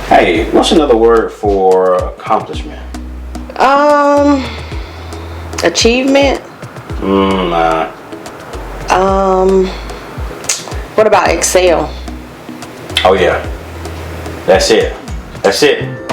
Hey, what's another word for accomplishment? Achievement. Nah. What about excel? Oh yeah. That's it. That's it.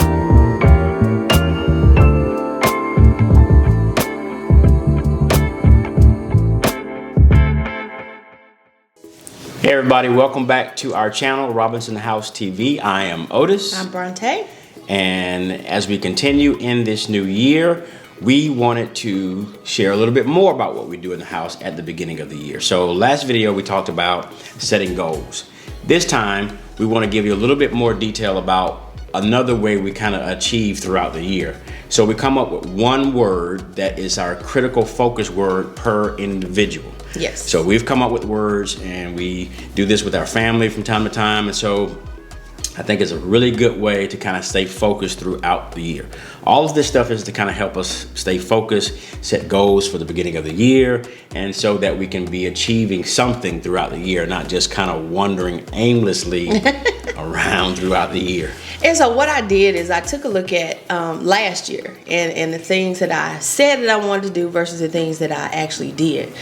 Hey everybody, welcome back to our channel, Robinson House TV. I am Otis. I'm Brante. And as we continue in this new year, we wanted to share a little bit more about what we do in the house at the beginning of the year. So last video we talked about setting goals. This time we want to give you a little bit more detail about another way we kind of achieve throughout the year. So we come up with one word that is our critical focus word per individual. Yes. So we've come up with words, and we do this with our family from time to time, and so I think it's a really good way to kind of stay focused throughout the year. All of this stuff is to kind of help us stay focused, set goals for the beginning of the year, and so that we can be achieving something throughout the year, not just kind of wandering aimlessly around throughout the year. And so what I did is I took a look at last year and the things that I said that I wanted to do versus the things that I actually did.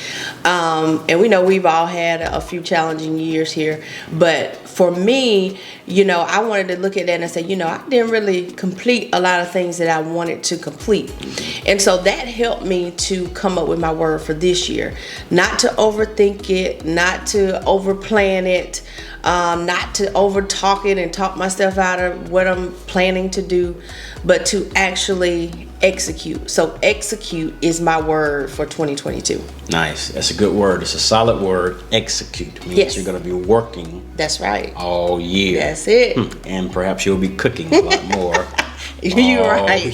And we know we've all had a few challenging years here, but for me, I wanted to look at that and say, I didn't really complete a lot of things that I wanted to complete. And so that helped me to come up with my word for this year. Not to overthink it, not to overplan it, not to over talk it and talk myself out of what I'm planning to do, but to actually execute. So execute is my word for 2022. Nice. That's a good word. It's a solid word. Execute means Yes. you're going to be working. That's right. All year. That's it. And perhaps you'll be cooking a lot more. You're right.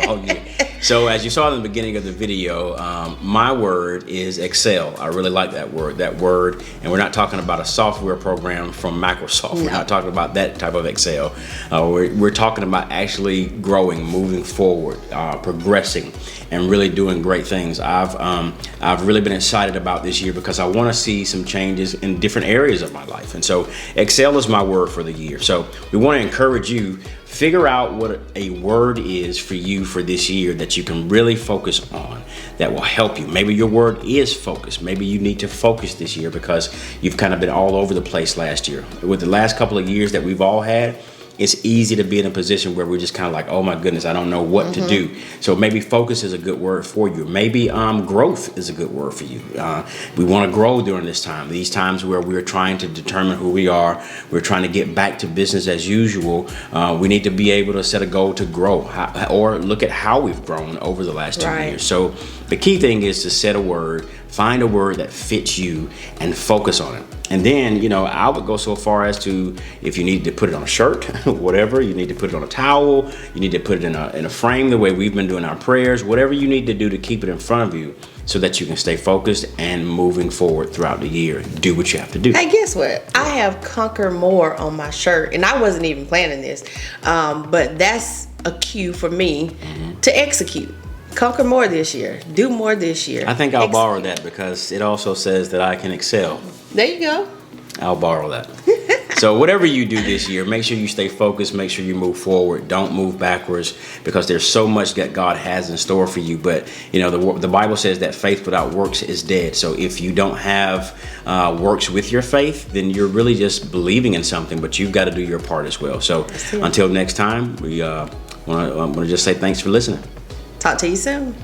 All year. So as you saw in the beginning of the video, my word is Excel. I really like that word. And we're not talking about a software program from Microsoft. No. We're not talking about that type of Excel. We're talking about actually growing, moving forward, progressing, and really doing great things. I've really been excited about this year because I want to see some changes in different areas of my life. And so Excel is my word for the year. So we want to encourage you, figure out what a word is for you for this year that you can really focus on, that will help you. Maybe your word is focus. Maybe you need to focus this year because you've kind of been all over the place last year. With the last couple of years that we've all had, it's easy to be in a position where we're just kind of like, oh my goodness, I don't know what to do. So maybe focus is a good word for you. Maybe growth is a good word for you. We want to grow during this time. These times where we're trying to determine who we are, we're trying to get back to business as usual. We need to be able to set a goal to grow or look at how we've grown over the last 2 years. So the key thing is to set a word, find a word that fits you, and focus on it. And then, I would go so far as to, if you need to put it on a shirt, whatever, you need to put it on a towel, you need to put it in a frame the way we've been doing our prayers, whatever you need to do to keep it in front of you so that you can stay focused and moving forward throughout the year. Do what you have to do. Hey, guess what? I have Conquer More on my shirt, and I wasn't even planning this, but that's a cue for me to execute. Conquer more this year. Do more this year. I think I'll borrow that because it also says that I can excel. There you go. I'll borrow that. So whatever you do this year, make sure you stay focused, make sure you move forward, don't move backwards, because there's so much that God has in store for you. But the Bible says that faith without works is dead. So if you don't have works with your faith, then you're really just believing in something, but you've got to do your part as well. So until next time, we want to just say thanks for listening. Talk to you soon.